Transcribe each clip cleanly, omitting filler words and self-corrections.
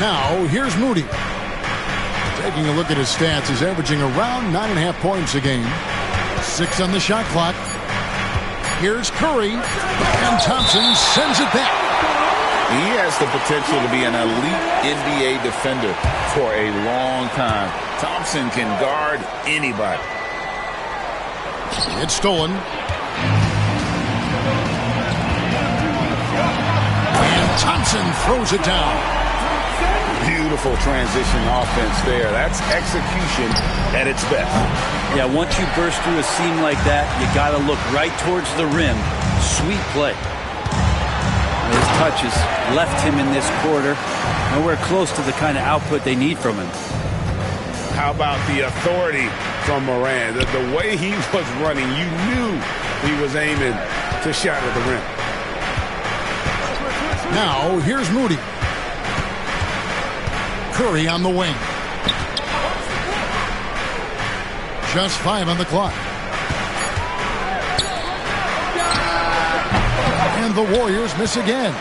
Now, here's Moody. Taking a look at his stats, he's averaging around 9.5 points a game. 6 on the shot clock. Here's Curry, and Thompson sends it back. He has the potential to be an elite NBA defender for a long time. Thompson can guard anybody. It's stolen. And Thompson throws it down. Beautiful transition offense there. That's execution at its best. Yeah, once you burst through a seam like that, you got to look right towards the rim. Sweet play. His touches left him in this quarter nowhere close to the kind of output they need from him. How about the authority from Morant? The way he was running, you knew he was aiming to shot at the rim. Now, here's Moody. Curry on the wing. Just 5 on the clock. And the Warriors miss again.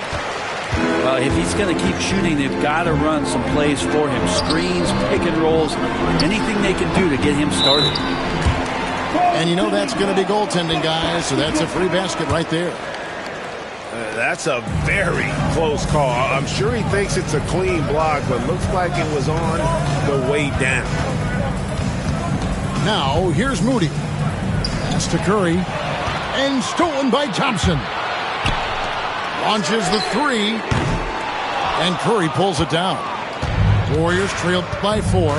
Well, if he's going to keep shooting, they've got to run some plays for him. Screens, pick and rolls, anything they can do to get him started. And you know that's going to be goaltending, guys, so that's a free basket right there. That's a very close call. I'm sure he thinks it's a clean block, but looks like it was on the way down. Now, here's Moody. Pass to Curry. And stolen by Thompson. Launches the 3. And Curry pulls it down. Warriors trailed by 4.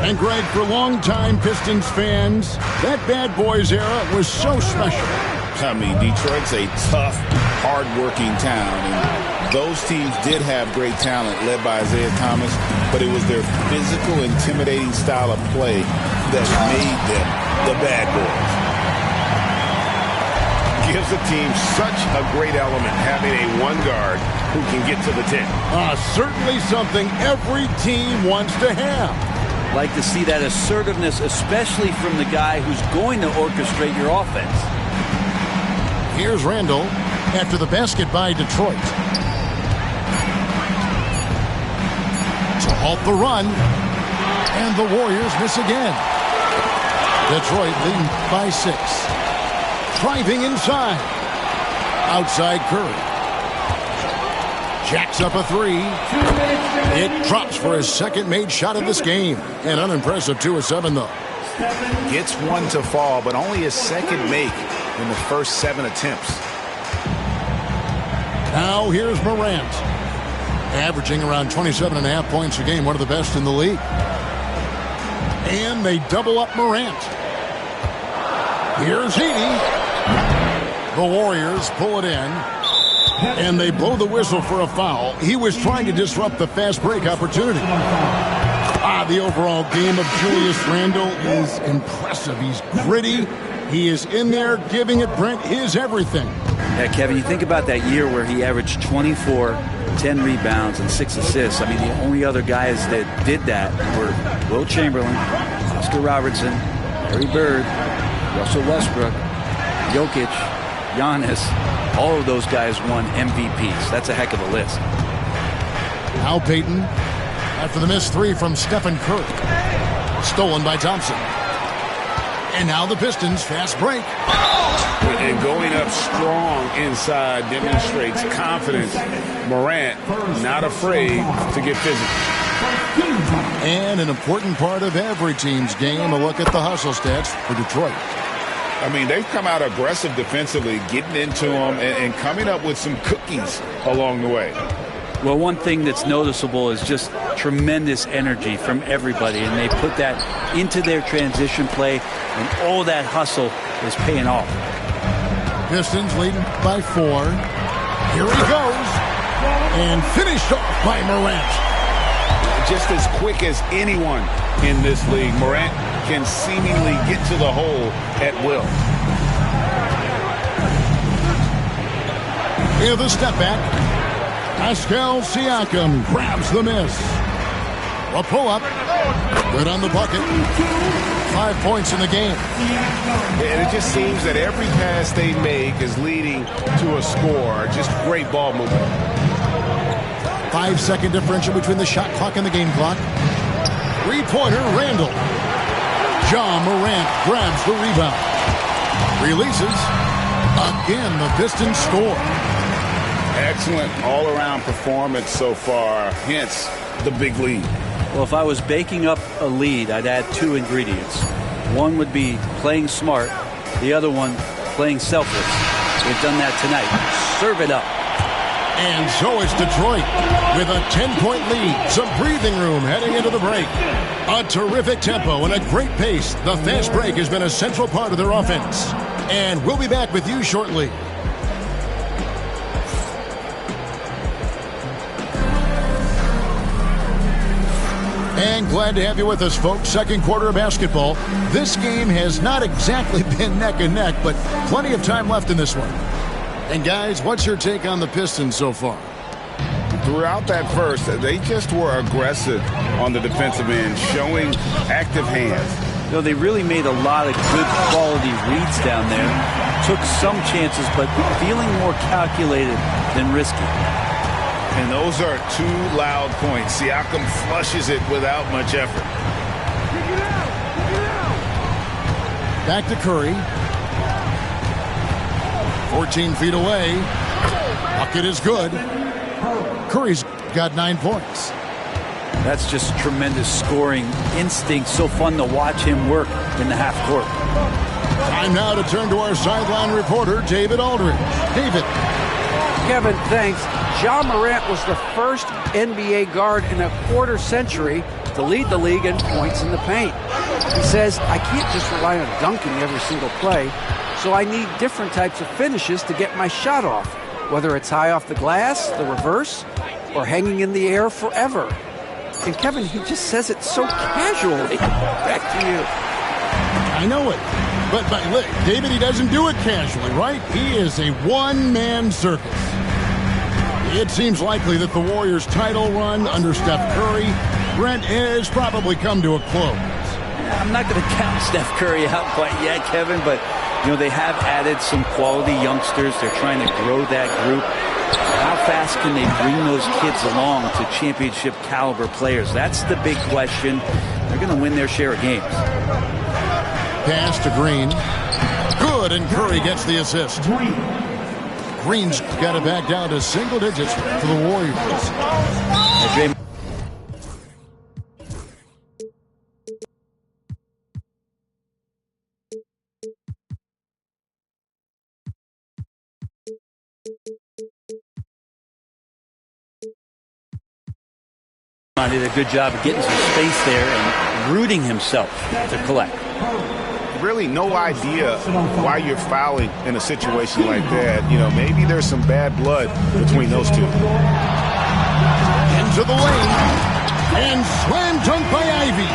And Greg, for longtime Pistons fans, that Bad Boys era was so special. I mean, Detroit's a tough, hard-working town, and those teams did have great talent led by Isaiah Thomas, but it was their physical, intimidating style of play that made them the Bad Boys. Gives the team such a great element having a one guard who can get to the 10. Certainly something every team wants to have. Like to see that assertiveness, especially from the guy who's going to orchestrate your offense. Here's Randall after the basket by Detroit. To halt the run. And the Warriors miss again. Detroit leading by 6. Driving inside. Outside Curry. Jacks up a 3. It drops for his second made shot of this game. An unimpressive 2 of 7, though. Gets one to fall, but only his second make in the first 7 attempts. Now here's Morant. Averaging around 27.5 points a game, one of the best in the league. And they double up Morant. Here's Edey. The Warriors pull it in. And they blow the whistle for a foul. He was trying to disrupt the fast break opportunity. The overall game of Julius Randle is impressive. He's gritty. He is in there giving it, Brent, his everything. Yeah, Kevin, you think about that year where he averaged 24, 10 rebounds, and 6 assists. I mean, the only other guys that did that were Will Chamberlain, Oscar Robertson, Larry Bird, Russell Westbrook, Jokic, Giannis. All of those guys won MVPs. That's a heck of a list. Al Payton after the missed 3 from Stephen Curry. Stolen by Thompson. And now the Pistons fast break. And going up strong inside demonstrates confidence. Morant not afraid to get physical. And an important part of every team's game, a look at the hustle stats for Detroit. I mean, they've come out aggressive defensively, getting into them and coming up with some cookies along the way. Well, one thing that's noticeable is just tremendous energy from everybody, and they put that into their transition play, and all that hustle is paying off. Pistons leading by 4. Here he goes. And finished off by Morant. Just as quick as anyone in this league, Morant can seemingly get to the hole at will. Here the step back. Pascal Siakam grabs the miss. A pull-up. Good on the bucket. 5 points in the game. And it just seems that every pass they make is leading to a score. Just great ball movement. 5-second differential between the shot clock and the game clock. Three-pointer, Randall. Ja Morant grabs the rebound. Releases. Again, the Pistons score. Excellent all-around performance so far, hence the big lead. Well, if I was baking up a lead, I'd add 2 ingredients. One would be playing smart. The other one, playing selfless. They've done that tonight. Serve it up. And so it's Detroit with a 10-point lead. Some breathing room heading into the break. A terrific tempo and a great pace. The fast break has been a central part of their offense. And we'll be back with you shortly. And glad to have you with us, folks. Second quarter of basketball. This game has not exactly been neck and neck, but plenty of time left in this one. And guys, what's your take on the Pistons so far? Throughout that first, they just were aggressive on the defensive end, showing active hands. You know, they really made a lot of good quality reads down there. Took some chances, but feeling more calculated than risky. And those are 2 loud points. Siakam flushes it without much effort. Back to Curry. 14 feet away. Bucket is good. Curry's got 9 points. That's just tremendous scoring instinct. So fun to watch him work in the half court. Time now to turn to our sideline reporter, David Aldridge. David. Kevin, thanks. Ja Morant was the first NBA guard in a quarter century to lead the league in points in the paint. He says, I can't just rely on dunking every single play, so I need different types of finishes to get my shot off, whether it's high off the glass, the reverse, or hanging in the air forever. And Kevin, he just says it so casually. Back to you. I know it. But look, David, he doesn't do it casually, right? He is a one-man circus. It seems likely that the Warriors' title run under Steph Curry, Brent, has probably come to a close. I'm not going to count Steph Curry out quite yet, Kevin, but you know they have added some quality youngsters. They're trying to grow that group. How fast can they bring those kids along to championship caliber players? That's the big question. They're going to win their share of games. Pass to Green. Good, and Curry gets the assist. Green's got it back down to single digits for the Warriors. Did a good job of getting some space there and rooting himself to collect. Really no idea why you're fouling in a situation like that. You know, maybe there's some bad blood between those two. Into the lane. And slam dunk by Ivy.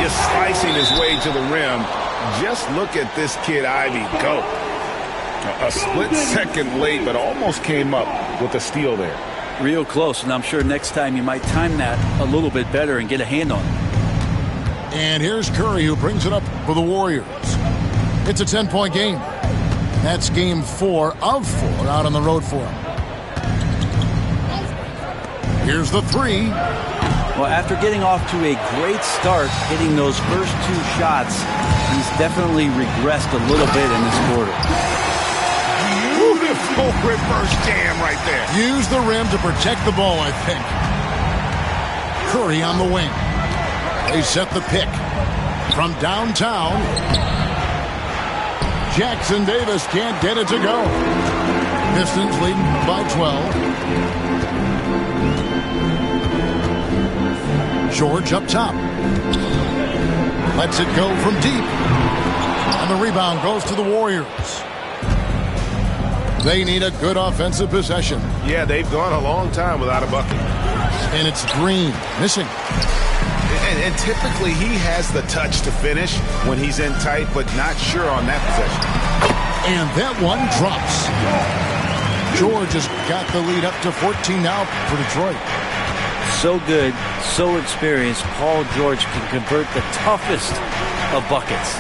Just slicing his way to the rim. Just look at this kid Ivy go. A split second late, but almost came up with a steal there. Real close, and I'm sure next time you might time that a little bit better and get a hand on it. And here's Curry, who brings it up for the Warriors. It's a 10-point game. That's game 4 of 4 out on the road for him. Here's the 3. Well, after getting off to a great start, hitting those first 2 shots, he's definitely regressed a little bit in this quarter. Beautiful reverse jam right there. Use the rim to protect the ball, I think. Curry on the wing. They set the pick from downtown. Jackson Davis can't get it to go. Pistons leading by 12. George up top. Lets it go from deep. And the rebound goes to the Warriors. They need a good offensive possession. Yeah, they've gone a long time without a bucket. And it's Green missing. And typically he has the touch to finish when he's in tight, but not sure on that possession. And that one drops. George has got the lead up to 14 now for Detroit. So good, so experienced. Paul George can convert the toughest of buckets.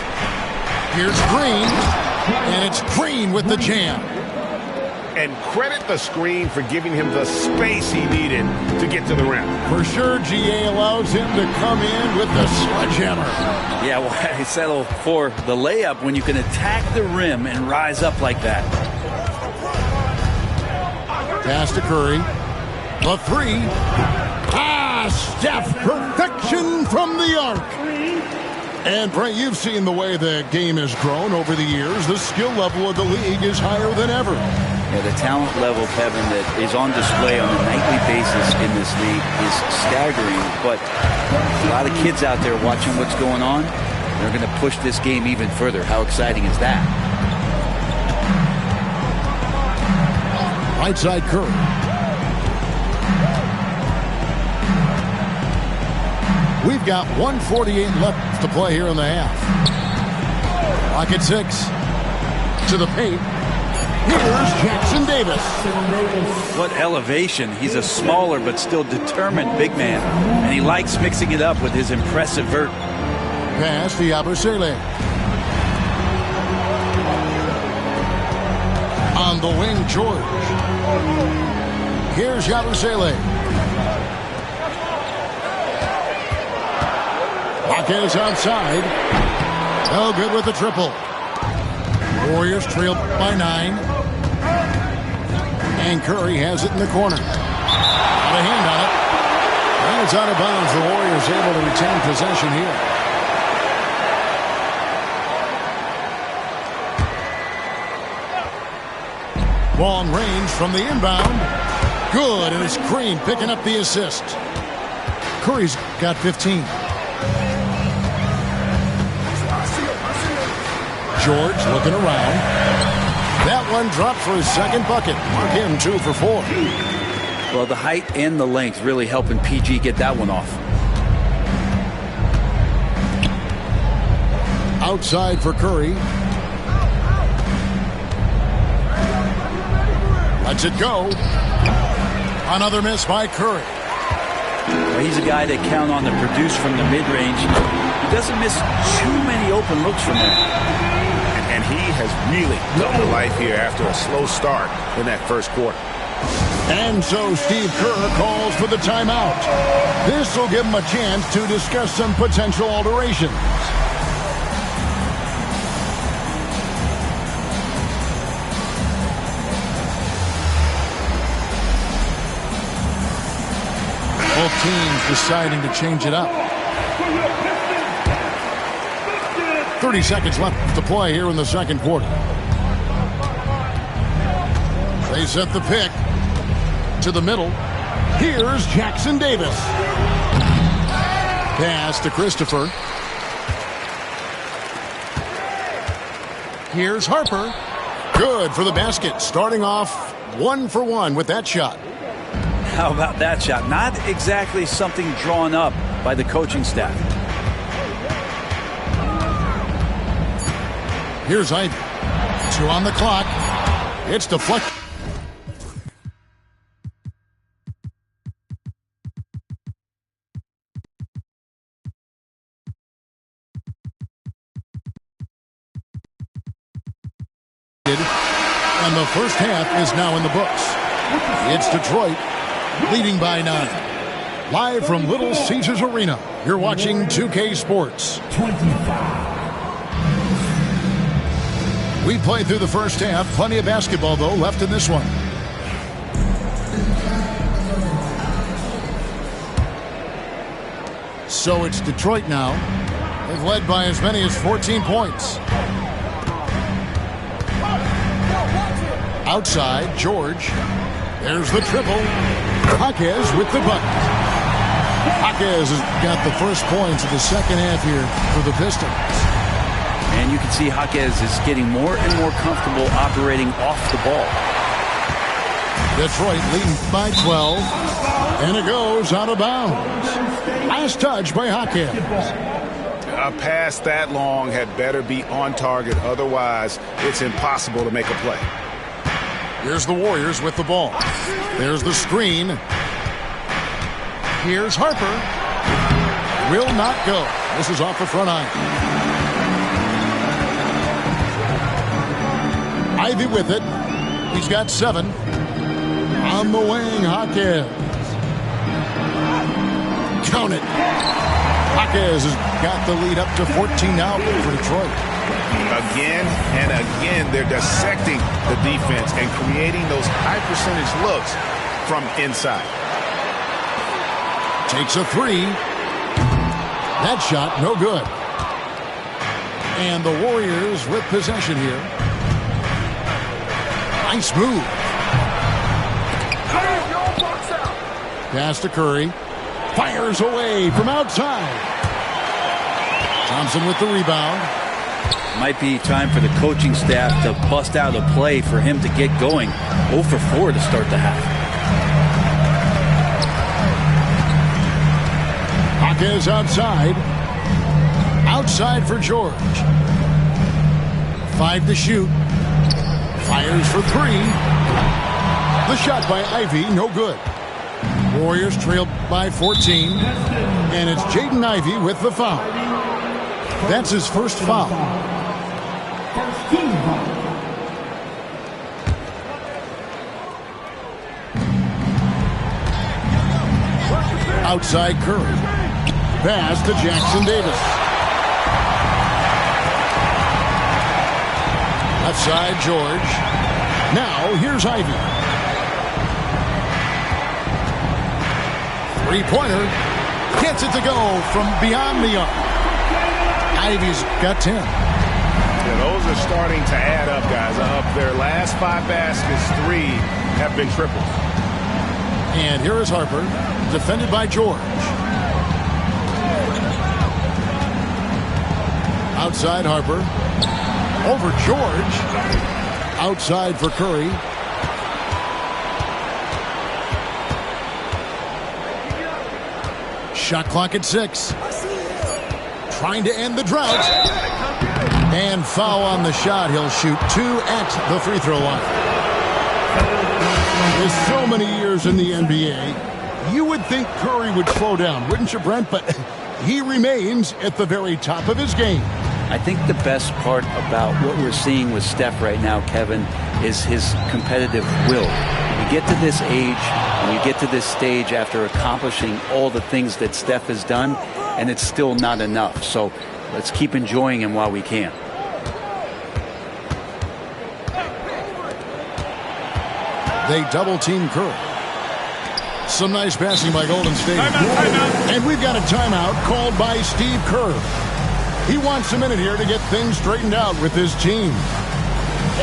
Here's Green, and it's Green with the jam. and credit the screen for giving him the space he needed to get to the rim. For sure, GA allows him to come in with the sledgehammer. Yeah, why settle for the layup when you can attack the rim and rise up like that? Pass to Curry. The three. Steph, perfection from the arc. And, Brent, you've seen the way the game has grown over the years. The skill level of the league is higher than ever. Yeah, the talent level, Kevin, that is on display on a nightly basis in this league is staggering. But a lot of kids out there watching what's going on, they're going to push this game even further. How exciting is that? Right side Curry. We've got 1:48 left to play here in the half. Clock at 6. To the paint. Here's Jackson Davis. What elevation. He's a smaller but still determined big man. And he likes mixing it up with his impressive vert. Pass to Yabusele. On the wing, George. Here's Yabusele. Jaquez outside. No good with the triple. Warriors trail by 9. And Curry has it in the corner. Got a hand on it. And it's out of bounds. The Warriors able to retain possession here. Long range from the inbound. Good, and it's Green picking up the assist. Curry's got 15. George looking around. That one dropped for his second bucket. Mark him 2 for 4. Well, the height and the length really helping PG get that one off. Outside for Curry. Lets it go. Another miss by Curry. Well, he's a guy they count on to produce from the mid-range. He doesn't miss too many open looks from there. And he has really come to life here after a slow start in that first quarter. And so Steve Kerr calls for the timeout. This will give him a chance to discuss some potential alterations. Both teams deciding to change it up. 30 seconds left to play here in the second quarter. They set the pick to the middle. Here's Jackson Davis. Pass to Christopher. Here's Harper. Good for the basket. Starting off 1 for 1 with that shot. How about that shot? Not exactly something drawn up by the coaching staff. Here's Ivy. 2 on the clock. It's deflected. And the first half is now in the books. It's Detroit leading by 9. Live from Little Caesars Arena, you're watching 2K Sports. 25. We played through the first half. Plenty of basketball, though, left in this one. So it's Detroit now. They've led by as many as 14 points. Outside, George. There's the triple. Jaquez with the bucket. Jaquez has got the first points of the second half here for the Pistons. And you can see Jaquez is getting more and more comfortable operating off the ball. Detroit leading by 12. And it goes out of bounds. Last touch by Jaquez. A pass that long had better be on target. Otherwise, it's impossible to make a play. Here's the Warriors with the ball. There's the screen. Here's Harper. Will not go. This is off the front iron. Ivy with it. He's got 7. On the wing, Jaquez. Count it. Jaquez has got the lead up to 14 now for Detroit. Again and again, they're dissecting the defense and creating those high percentage looks from inside. Takes a 3. That shot, no good. And the Warriors with possession here. Nice move. Pass to Curry. Fires away from outside. Thompson with the rebound. Might be time for the coaching staff to bust out a play for him to get going. 0 for 4 to start the half. Jaquez outside. Outside for George. 5 to shoot. Fires for 3. The shot by Ivey, no good. Warriors trailed by 14. And it's Jaden Ivey with the foul. That's his first foul. Outside Curry. Pass to Jackson Davis. Left side George. Now here's Ivey. 3-pointer. Gets it to go from beyond the arc. Ivey's got 10. Yeah, those are starting to add up, guys. Of their last 5 baskets, 3 have been triples. And here is Harper, defended by George. Outside Harper. Over George. Outside for Curry. Shot clock at 6. Trying to end the drought. And foul on the shot. He'll shoot 2 at the free throw line. With so many years in the NBA, you would think Curry would slow down, wouldn't you, Brent? But he remains at the very top of his game. I think the best part about what we're seeing with Steph right now, Kevin, is his competitive will. You get to this age and you get to this stage after accomplishing all the things that Steph has done, and it's still not enough. So let's keep enjoying him while we can. They double-team Curry. Some nice passing by Golden State. Timeout. And we've got a timeout called by Steve Kerr. He wants a minute here to get things straightened out with his team.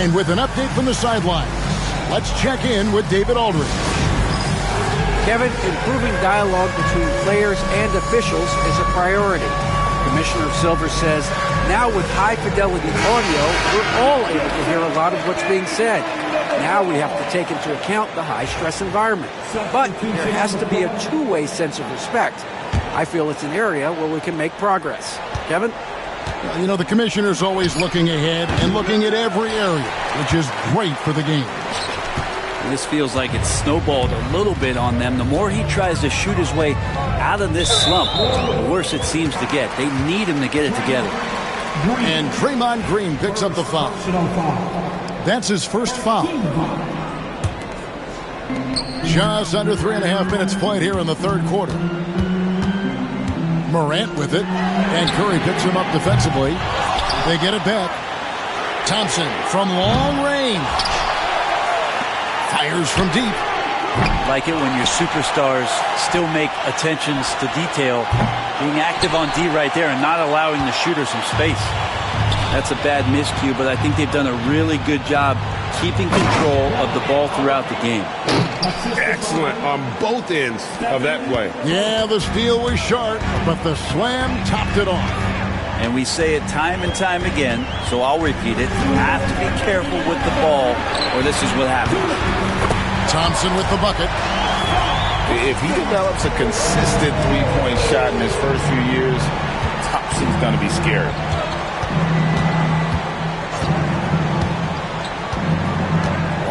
And with an update from the sidelines, let's check in with David Aldridge. Kevin, improving dialogue between players and officials is a priority. Commissioner Silver says, now with high-fidelity audio, we're all able to hear a lot of what's being said. Now we have to take into account the high-stress environment. But there has to be a two-way sense of respect. I feel it's an area where we can make progress. Kevin? You know, the commissioner's always looking ahead and looking at every area, which is great for the game. This feels like it's snowballed a little bit on them. The more he tries to shoot his way out of this slump, the worse it seems to get. They need him to get it together. And Draymond Green picks up the foul. That's his first foul. Just under 3.5 minutes played here in the third quarter. Morant with it, and Curry picks him up defensively. They get it back. Thompson from long range. Fires from deep. Like it when your superstars still make attentions to detail, being active on D right there and not allowing the shooter some space. That's a bad miscue, but I think they've done a really good job keeping control of the ball throughout the game. Excellent on both ends of that play. Yeah, the steal was sharp, but the slam topped it off. And we say it time and time again, so I'll repeat it. You have to be careful with the ball, or this is what happens. Thompson with the bucket. If he develops a consistent three-point shot in his first few years, Thompson's going to be scared.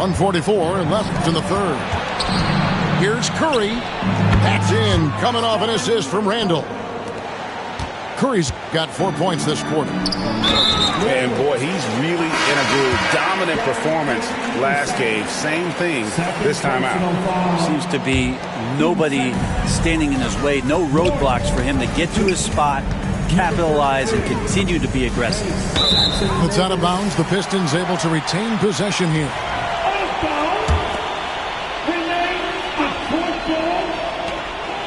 .144 left in the third. Here's Curry. That's in, coming off an assist from Randall. Curry's got 4 points this quarter. And boy, he's really in a groove. Dominant performance last game. Same thing this time out. Seems to be nobody standing in his way. No roadblocks for him to get to his spot, capitalize, and continue to be aggressive. It's out of bounds. The Pistons able to retain possession here.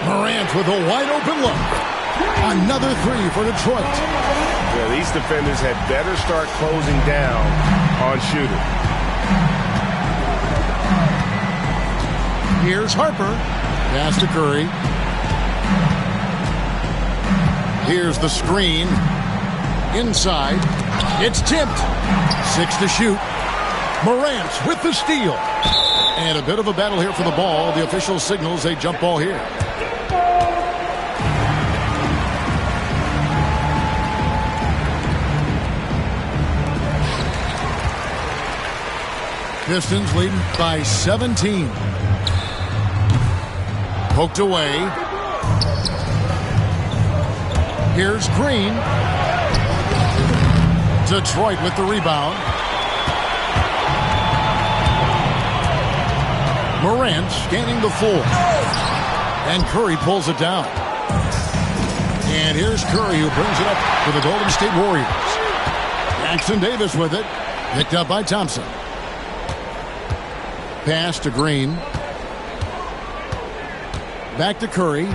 Morant with a wide open look. Another three for Detroit. Yeah, these defenders had better start closing down on shooter. Here's Harper. Pass to Curry. Here's the screen. Inside. It's tipped. 6 to shoot. Morant with the steal. And a bit of a battle here for the ball. The official signals a jump ball here. Pistons leading by 17. Poked away. Here's Green. Detroit with the rebound. Morant scanning the floor. And Curry pulls it down. And here's Curry who brings it up for the Golden State Warriors. Jackson Davis with it. Picked up by Thompson. Pass to Green. Back to Curry.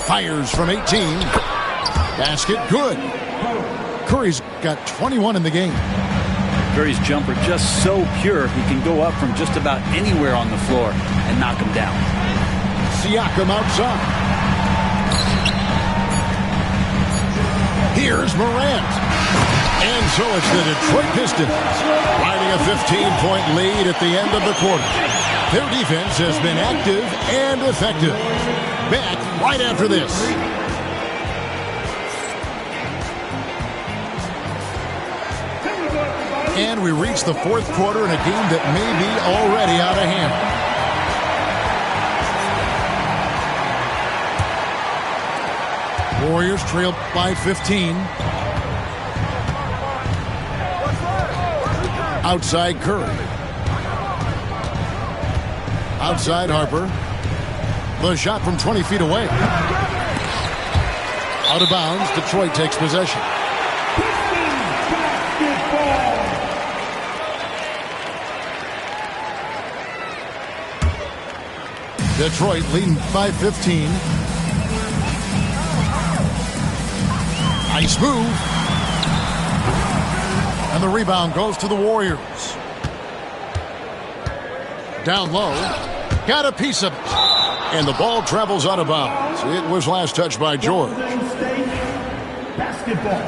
Fires from 18. Basket good. Curry's got 21 in the game. Curry's jumper just so pure, he can go up from just about anywhere on the floor and knock him down. Siakam outside. Here's Morant. And so it's the Detroit Pistons riding a 15-point lead at the end of the quarter. Their defense has been active and effective. Back right after this. And we reach the fourth quarter in a game that may be already out of hand. Warriors trail by 15. Outside Curry. Outside Harper. The shot from 20 feet away. Out of bounds. Detroit takes possession. Detroit leading by 15. Nice move. And the rebound goes to the Warriors. Down low. Got a piece of it. And the ball travels out of bounds. It was last touched by George. Basketball.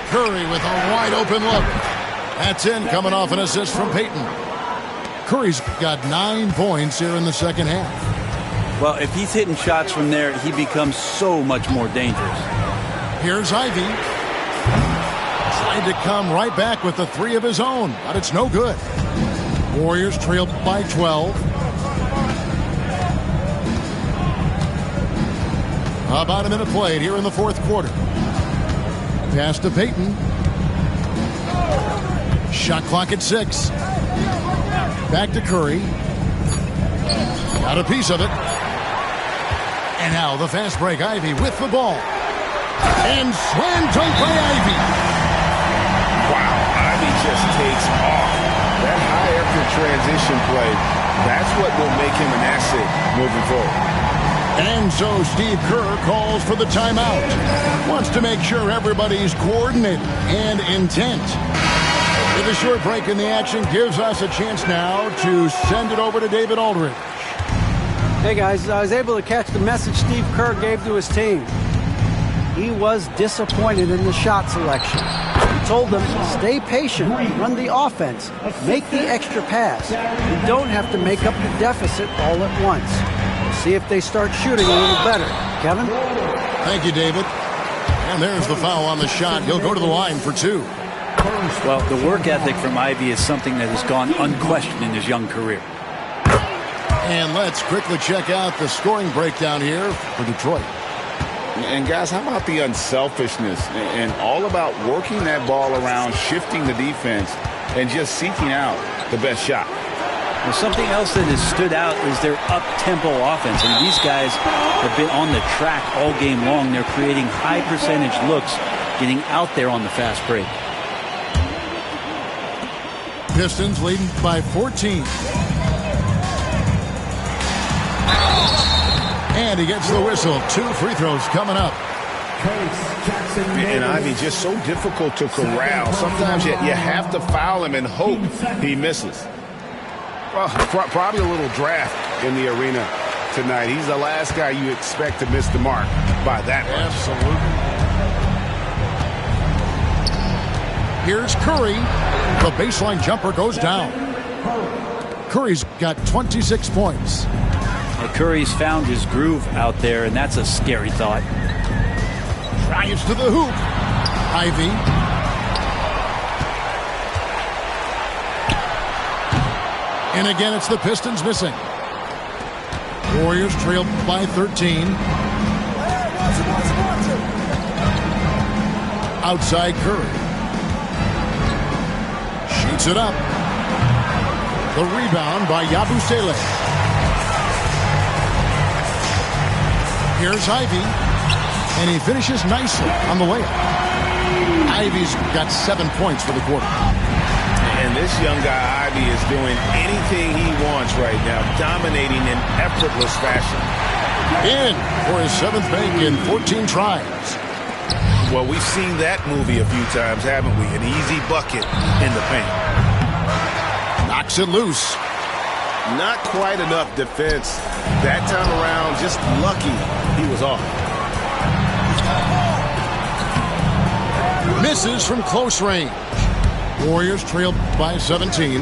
Curry with a wide open look. That's in, coming off an assist from Payton. Curry's got 9 points here in the second half. Well, if he's hitting shots from there, he becomes so much more dangerous. Here's Ivy. Tried to come right back with the three of his own, but it's no good. Warriors trail by 12. About a minute played here in the fourth quarter. Pass to Payton. Shot clock at 6. Back to Curry. Got a piece of it. And now the fast break. Ivy with the ball. And slam dunk by Ivy. Wow, Ivy just takes off. That high after transition play, that's what will make him an asset moving forward. And so Steve Kerr calls for the timeout. Wants to make sure everybody's coordinated and intent. With a short break in the action gives us a chance now to send it over to David Aldridge. Hey guys, I was able to catch the message Steve Kerr gave to his team. He was disappointed in the shot selection. He told them, stay patient, run the offense, make the extra pass. You don't have to make up the deficit all at once. We'll see if they start shooting a little better. Kevin? Thank you, David. And there's the foul on the shot. He'll go to the line for 2. Well, the work ethic from Ivey is something that has gone unquestioned in his young career. And let's quickly check out the scoring breakdown here for Detroit. And guys, how about the unselfishness and all about working that ball around, shifting the defense, and just seeking out the best shot. Well, something else that has stood out is their up-tempo offense. And these guys have been on the track all game long. They're creating high percentage looks, getting out there on the fast break. Pistons leading by 14. And he gets the whistle. 2 free throws coming up. And Ivey just so difficult to corral. Sometimes you have to foul him and hope he misses. Well, probably a little draft in the arena tonight. He's the last guy you expect to miss the mark by that much. Absolutely. Here's Curry. The baseline jumper goes down. Curry's got 26 points. Curry's found his groove out there, and that's a scary thought. Drives to the hoop. Ivey. And again, it's the Pistons missing. Warriors trail by 13. Outside Curry. Shoots it up. The rebound by Yabusele. Here's Ivey, and he finishes nicely on the layup. Ivey's got 7 points for the quarter. And this young guy, Ivey, is doing anything he wants right now, dominating in effortless fashion. In for his 7th make in 14 tries. Well, we've seen that movie a few times, haven't we? An easy bucket in the paint. Knocks it loose. Not quite enough defense. That time around, just lucky he was off. Misses from close range. Warriors trail by 17.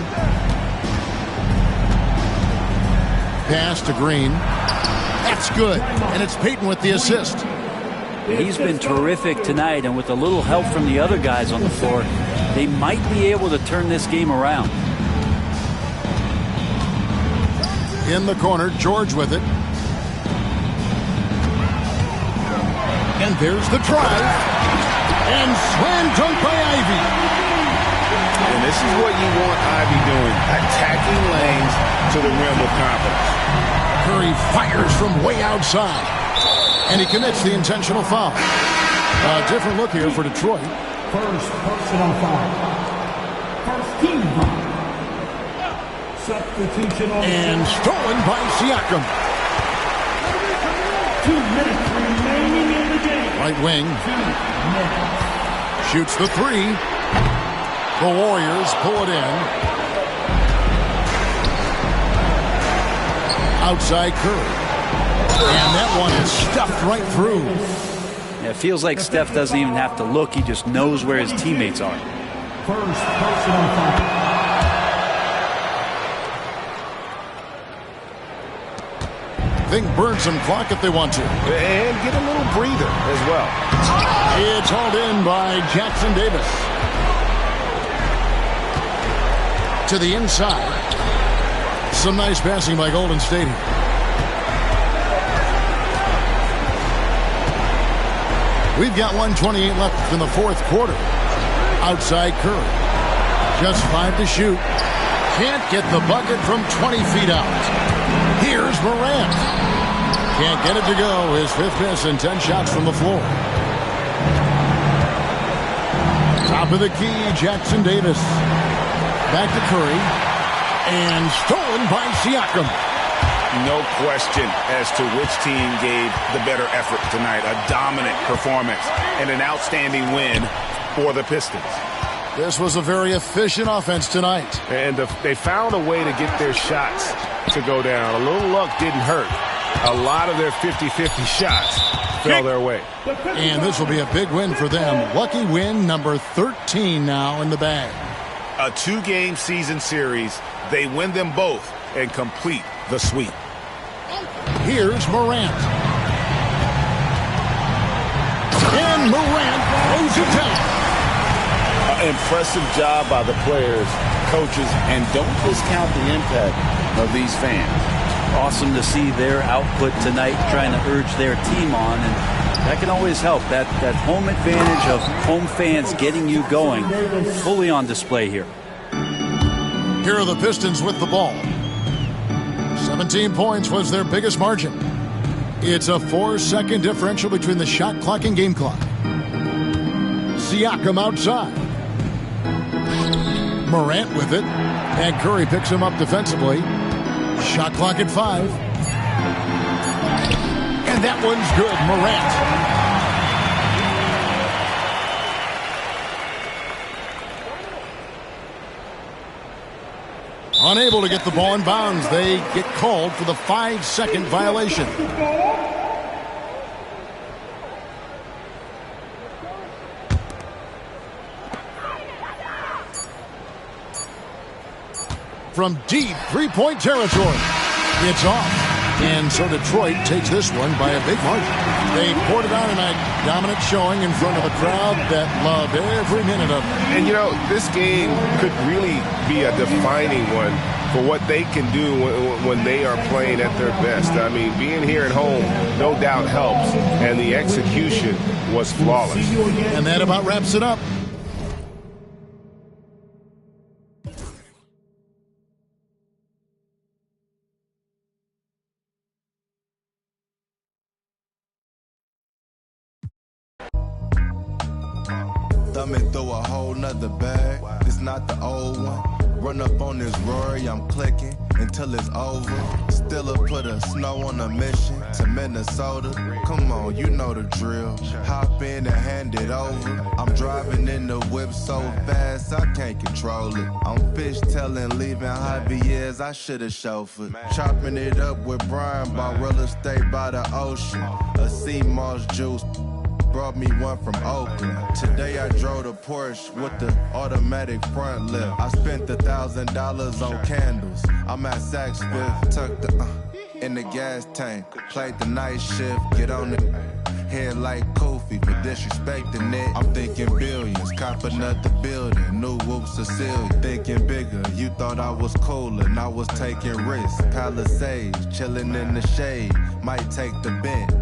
Pass to Green. That's good. And it's Payton with the assist. He's been terrific tonight, and with a little help from the other guys on the floor, they might be able to turn this game around. In the corner, George with it. And there's the drive. And slam dunk by Ivey. And this is what you want Ivey doing. Attacking lanes to the rim with confidence. Curry fires from way outside. And he commits the intentional foul. A different look here for Detroit. First personal foul. First team foul. Substitution on and stolen by Siakam. 2 minutes remaining in the game. Right wing. 2 minutes. Shoots the 3. The Warriors pull it in. Outside Curry. And that one is stuffed right through. Yeah, it feels like Steph doesn't even have to look. He just knows where his teammates are. First personal foul. They can burn some clock if they want to. And get a little breather as well. It's hauled in by Jackson Davis. To the inside. Some nice passing by Golden State here. We've got 1:28 left in the 4th quarter. Outside Curry. Just 5 to shoot. Can't get the bucket from 20 feet out. Here's Morant. Can't get it to go. His 5th miss and 10 shots from the floor. Top of the key, Jackson Davis. Back to Curry. And stolen by Siakam. No question as to which team gave the better effort tonight. A dominant performance and an outstanding win for the Pistons. This was a very efficient offense tonight. And they found a way to get their shots to go down. A little luck didn't hurt. A lot of their 50-50 shots fell their way. And this will be a big win for them. Lucky win number 13 now in the bag. A 2-game season series. They win them both and complete the sweep. Here's Morant. And Morant throws it down. Impressive job by the players, coaches, and don't discount the impact of these fans. Awesome to see their output tonight, trying to urge their team on, and that can always help. That home advantage of home fans getting you going, fully on display here. Here are the Pistons with the ball. 17 points was their biggest margin. It's a 4-second differential between the shot clock and game clock. Siakam outside. Morant with it. And Curry picks him up defensively. Shot clock at 5. And that one's good. Morant. Unable to get the ball in bounds. They get called for the 5-second violation. From deep three-point territory. It's off. And so Detroit takes this one by a big margin. They poured it on a dominant showing in front of a crowd that loved every minute of it. And, you know, this game could really be a defining one for what they can do when they are playing at their best. I mean, being here at home no doubt helps, and the execution was flawless. And that about wraps it up. Thumbing through a whole nother bag. It's not the old one. Run up on this Rory, I'm clicking until it's over. Still put a snow on a mission to Minnesota. Come on, you know the drill. Hop in and hand it over. I'm driving in the whip so fast I can't control it. I'm fishtailing, leaving Javier's, I should've chauffeured. Chopping it up with Brian by real estate by the ocean. A sea moss juice. Brought me one from Oakland. Today I drove the Porsche with the automatic front lift. I spent $1,000 on candles. I'm at Saks Fifth, tucked in the gas tank. Played the night shift, get on it. Head like Kofi for disrespecting it. I'm thinking billions, copping up the building. New whoop Cecilia, thinking bigger. You thought I was cooler, and I was taking risks. Palisades, chilling in the shade. Might take the bent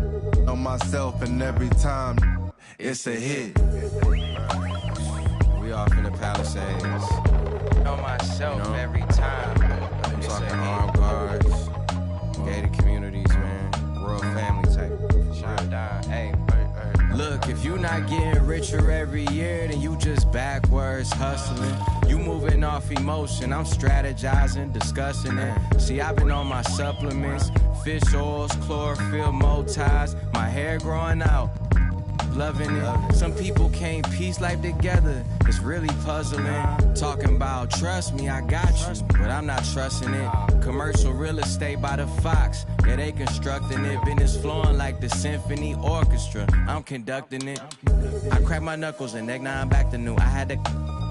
on myself, and every time it's a hit. We off in the Palisades. On myself, you know, every time. I'm talking armed guards, gated communities, man. Royal family type. Shine down, hey. Look, if you not getting richer every year, then you just backwards hustling. You moving off emotion, I'm strategizing, discussing it. See, I've been on my supplements, fish oils, chlorophyll, Motize, my hair growing out. Loving it. Some people can't piece life together. It's really puzzling. Talking about trust me, I got you, but I'm not trusting it. Commercial real estate by the Fox. Yeah, they constructing it. Business flowing like the symphony orchestra. I'm conducting it. I crack my knuckles and neck, now I'm back to new. I had to.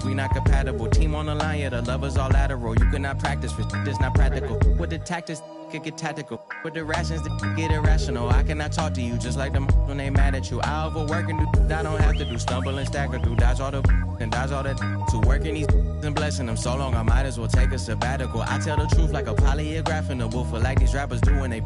We not compatible. Team on the line, yeah, the lovers all lateral. You cannot practice for this not practical. With the tactics, could get tactical. With the rations, get irrational. I cannot talk to you just like them when they mad at you. I overwork and do I don't have to do. Stumble and stagger through. Dodge all the and dodge all that. To working these and blessing them so long, I might as well take a sabbatical. I tell the truth like a polygraph in the woofer, like these rappers do when they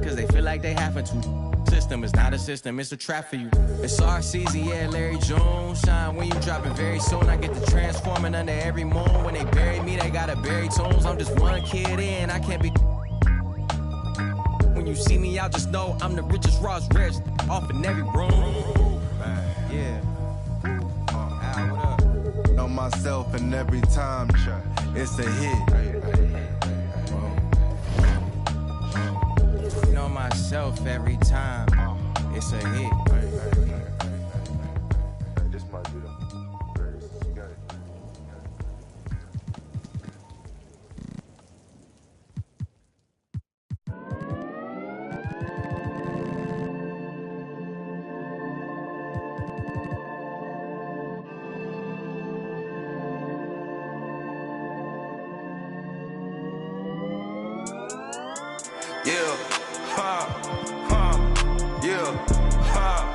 cause they feel like they having to. System is not a system, it's a trap for you. It's our season, yeah, Larry Jones shine when you dropping very soon. I get the transforming under every moon. When they bury me, they gotta bury tunes. I'm just one kid in, I can't be. When you see me, y'all just know I'm the richest Ross Rich off in every room. Yeah. Al, what up? Know myself, and every time it's a hit. Know myself every time it's a hit. This might be the greatest. You got it.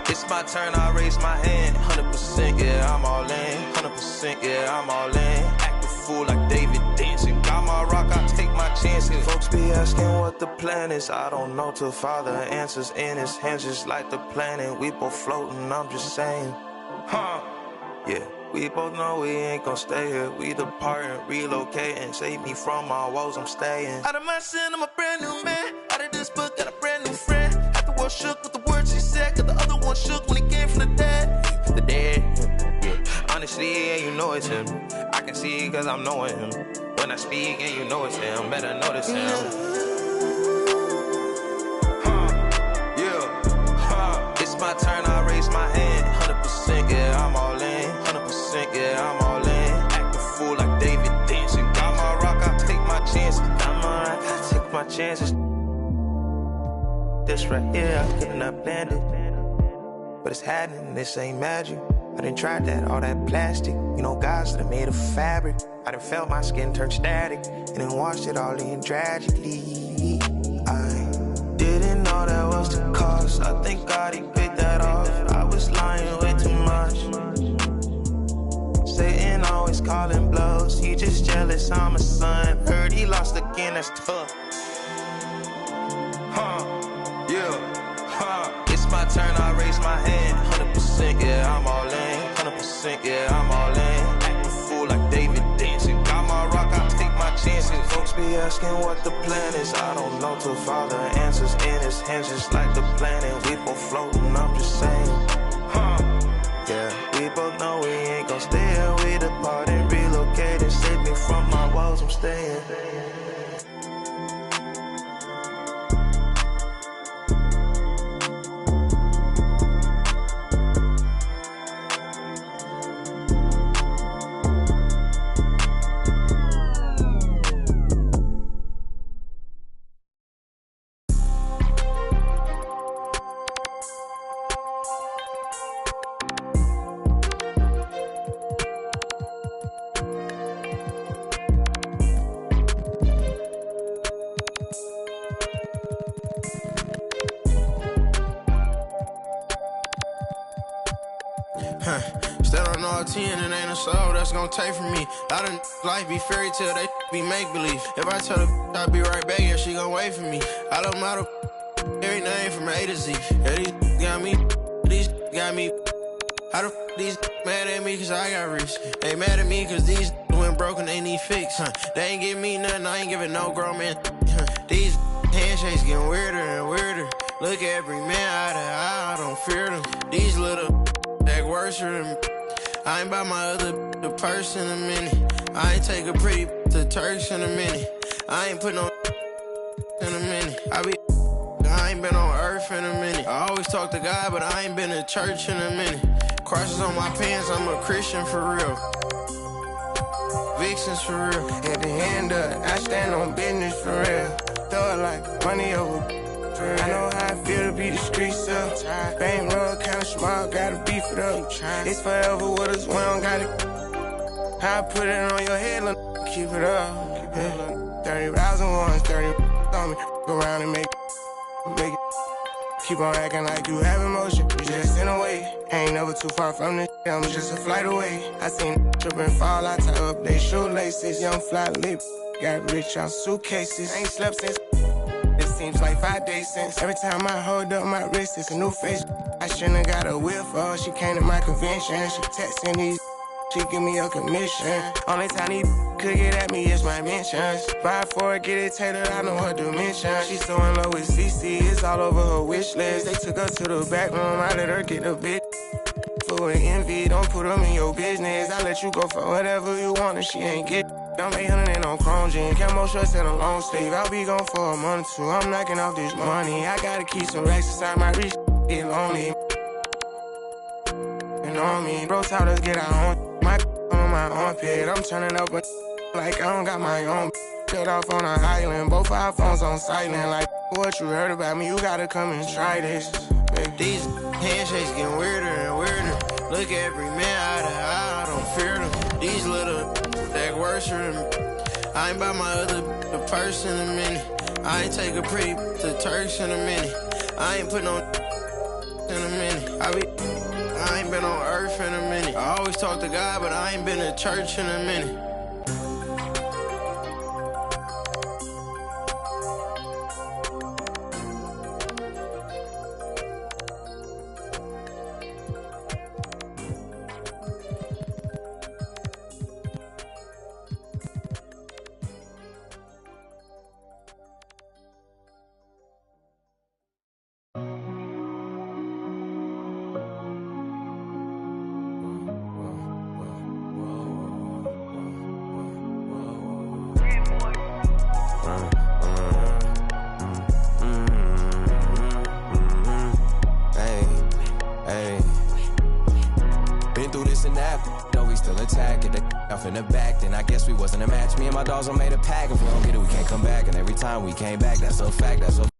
It's my turn, I raise my hand. 100%, yeah, I'm all in. 100%. 100%, yeah, I'm all in. Act a fool like David dancing. Got my rock, I take my chances. Folks be asking what the plan is. I don't know till Father answers in his hands, just like the planet. We both floating, I'm just saying. Yeah, we both know we ain't gon' stay here. We departing, relocating. Save me from my woes, I'm staying. Out of my sin, I'm a brand new man. Out of this book, got a brand new friend. Half the world shook with the words he said. Got the other one shook when he came from the dead. The dead, yeah. Honestly, yeah, you know it's him. I can see it cause I'm knowing him. When I speak and you know it's him, better notice him. It's my turn, I raise my hand. 100%, yeah, I'm all in. 100%, yeah, I'm all in. Act a fool like David dancing. Got my rock, I take my chances. Got my rock, I take my chances. This right here, I couldn't have planned it. But it's happening, this ain't magic. I done tried that, all that plastic. You know, guys that are made of fabric. I done felt my skin turn static. And then washed it all in tragically. I didn't know that was the cost. I think God, he paid that off. I was lying way too much. Satan always calling blows. He just jealous, I'm a son. Heard he lost again, that's tough. It's my turn, I raise my hand. 100%, yeah, I'm all in. 100%, yeah, I'm all in. Act a fool like David dancing. Got my rock, I take my chances. Folks be asking what the plan is. I don't know till Father answers in his hands, just like the planet. We both floating, I'm just saying. Yeah, we both know we ain't gon' stay here. We departed, relocated. Save me from my woes, I'm staying. Still don't know a 10 and ain't a soul that's gonna take from me. I done life be fairy tale, they be make believe. If I tell her I'll be right back, yeah, she gon' wait for me. I don't matter every name from A to Z. Yeah, these got me, these got me. How the these mad at me cause I got rich? They mad at me cause these went broken, they need fix. They ain't give me nothing, I ain't giving no grown man. These handshakes getting weirder and weirder. Look at every man eye to eye, I don't fear them. These little that worse than I ain't buy my other the purse in a minute. I ain't take a pretty to Turks in a minute. I ain't put no in a minute. I ain't been on earth in a minute. I always talk to God, but I ain't been to church in a minute. Crosses on my pants, I'm a Christian for real. Vixens for real. At the end of it, I stand on business for real. Throw it like money over. I know how I feel to be the streets up. Fame road kinda small, gotta beef it up. It's forever with us, we don't got it. I put it on your head, look, keep it up. 30,000 ones, 30 on me. Go around and make it. Keep on acting like you have emotion. You just in a way. Ain't never too far from this. I'm just a flight away. I seen trip and fall, I tie up they shoelaces. Young fly lip, got rich on suitcases. Ain't slept since. It seems like 5 days since. Every time I hold up my wrist, it's a new face. I shouldn't have got a whip for her. She came to my convention. She texting these. She give me a commission. Only time these could get at me is my mentions. Buy for it, get it tailored, I know her dimension. She's so in love with CC, it's all over her wish list. They took her to the back room, I let her get a bit. Full of envy, don't put them in your business. I let you go for whatever you want and she ain't get. I'm 800 and on chrome jean, camo shorts and a long sleeve. I'll be gone for a month or two, I'm knocking off this money. I gotta keep some racks inside my reach, get lonely. And on me, bro taught us get our own. My on my armpit, I'm turning up like I don't got my own. Cut off on an island, both our phones on silent. Like what you heard about me, you gotta come and try this. Baby. These handshakes getting weirder and weirder. Look at every man eye to eye, I don't fear them. These little that worse than I ain't buy my other the purse in a minute. I ain't take a pretty to Turks in a minute. I ain't put no in a minute. I ain't been on earth in a minute. I always talk to God, but I ain't been to church in a minute. In the back, then I guess we wasn't a match. Me and my dogs all made a pack. If we don't get it, we can't come back. And every time we came back, that's a fact. That's a